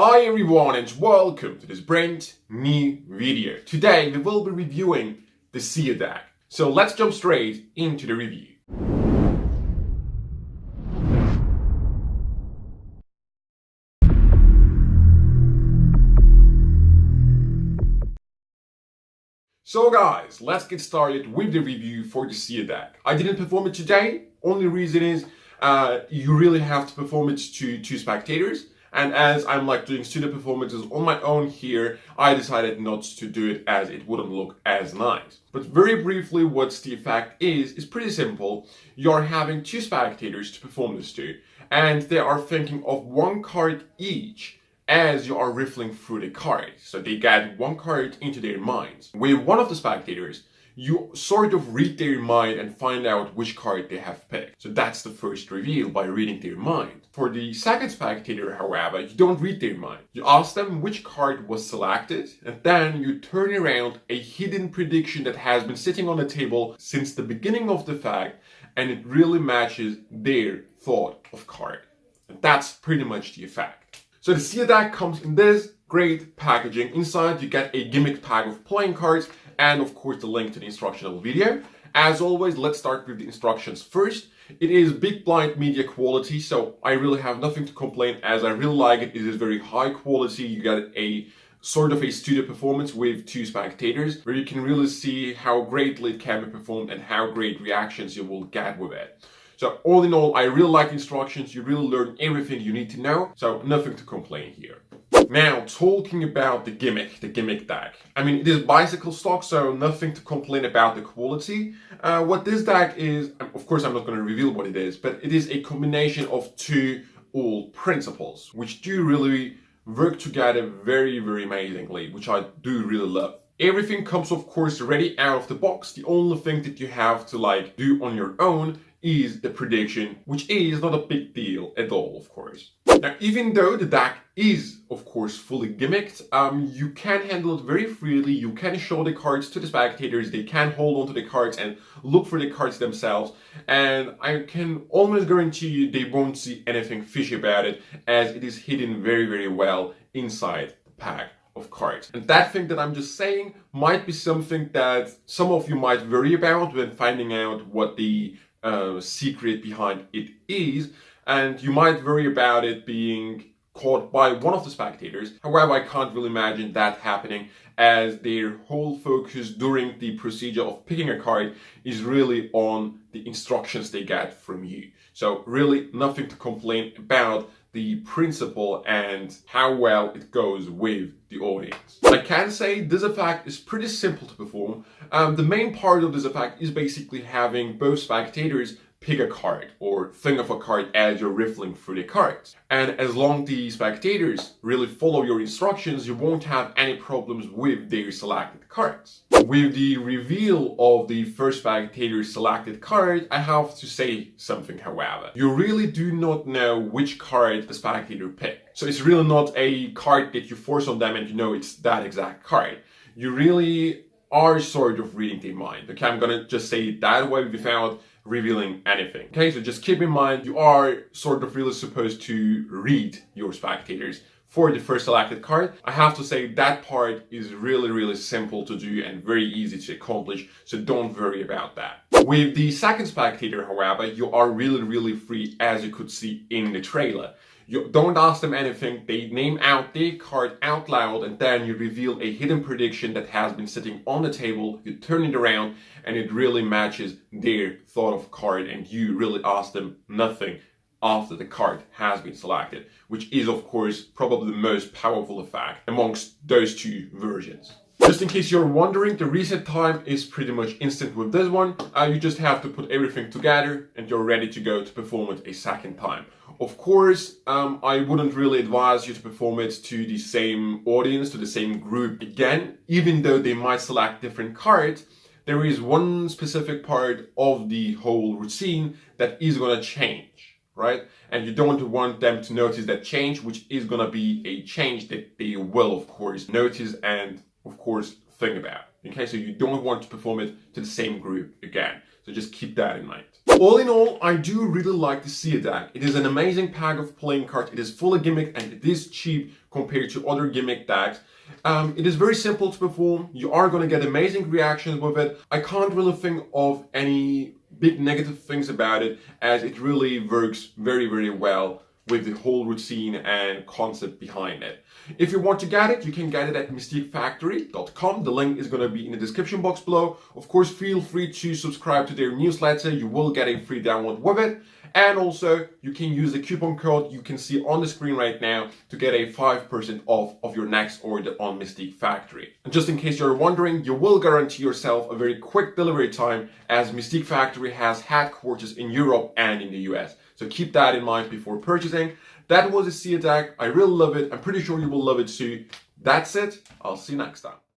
Hi everyone and welcome to this brand new video. Today we will be reviewing the Seer deck. So let's jump straight into the review. So guys, let's get started with the review for the Seer deck. I didn't perform it today. Only reason is you really have to perform it to two spectators. And as I'm doing studio performances on my own here, I decided not to do it as it wouldn't look as nice. But very briefly, what's the effect is pretty simple. You're having two spectators to perform this to, and they are thinking of one card each as you are riffling through the cards. So they get one card into their minds. With one of the spectators, you sort of read their mind and find out which card they have picked. So that's the first reveal, by reading their mind. For the second spectator, however, you don't read their mind. You ask them which card was selected, and then you turn around a hidden prediction that has been sitting on the table since the beginning of the fact, and it really matches their thought of card. And that's pretty much the effect. So the Seer deck comes in this great packaging. Inside you get a gimmick pack of playing cards and of course the link to the instructional video. As always, let's start with the instructions first. It is big blind media quality, so I really have nothing to complain as I really like it. It is very high quality. You get a sort of a studio performance with two spectators where you can really see how greatly it can be performed and how great reactions you will get with it. So all in all, I really like instructions. You really learn everything you need to know. So nothing to complain here. Now, talking about the gimmick deck. I mean, it is bicycle stock, so nothing to complain about the quality. What this deck is, of course, I'm not going to reveal what it is, but it is a combination of two old principles, which do really work together very, very amazingly, which I do really love. Everything comes, of course, ready out of the box. The only thing that you have to do on your own is the prediction, which is not a big deal at all, of course. Now, even though the deck is, of course, fully gimmicked, you can handle it very freely. You can show the cards to the spectators. They can hold on to the cards and look for the cards themselves. And I can almost guarantee you they won't see anything fishy about it, as it is hidden very, very well inside the pack of cards. And that thing that I'm just saying might be something that some of you might worry about when finding out what the secret behind it is, and you might worry about it being caught by one of the spectators. However, I can't really imagine that happening, as their whole focus during the procedure of picking a card is really on the instructions they get from you. So really nothing to complain about the principle and how well it goes with the audience. I can say this effect is pretty simple to perform. The main part of this effect is basically having both spectators pick a card or think of a card as you're riffling through the cards. And as long as the spectators really follow your instructions, you won't have any problems with their selected cards. With the reveal of the first spectator's selected card, I have to say something, however. You really do not know which card the spectator picked. So it's really not a card that you force on them and you know it's that exact card. You really are sort of reading their mind. Okay, I'm gonna just say it that way without revealing anything. Okay, so just keep in mind you are sort of really supposed to read your spectators for the first selected card. I have to say that part is really, really simple to do and very easy to accomplish, so don't worry about that. With the second spectator, however, you are really, really free, as you could see in the trailer. You don't ask them anything, they name out their card out loud, and then you reveal a hidden prediction that has been sitting on the table. You turn it around and it really matches their thought of card, and you really ask them nothing after the card has been selected, which is of course probably the most powerful effect amongst those two versions. Just in case you're wondering, the reset time is pretty much instant with this one. You just have to put everything together and you're ready to go to perform it a second time. Of course, I wouldn't really advise you to perform it to the same audience, to the same group again, even though they might select different cards. There is one specific part of the whole routine that is going to change, right? And you don't want them to notice that change, which is going to be a change that they will, of course, notice and, of course, think about. Okay, so you don't want to perform it to the same group again. So just keep that in mind. All in all, I do really like the Seer deck. It is an amazing pack of playing cards. It is fully gimmicked and it is cheap compared to other gimmick decks. It is very simple to perform. You are going to get amazing reactions with it. I can't really think of any big negative things about it, as it really works very, very well with the whole routine and concept behind it. If you want to get it, you can get it at mystiquefactory.com. The link is going to be in the description box below. Of course, feel free to subscribe to their newsletter. You will get a free download with it. And also, you can use the coupon code you can see on the screen right now to get a 5% off of your next order on Mystique Factory. And just in case you're wondering, you will guarantee yourself a very quick delivery time, as Mystique Factory has headquarters in Europe and in the US. So keep that in mind before purchasing. That was a Seer deck. I really love it. I'm pretty sure you will love it too. That's it. I'll see you next time.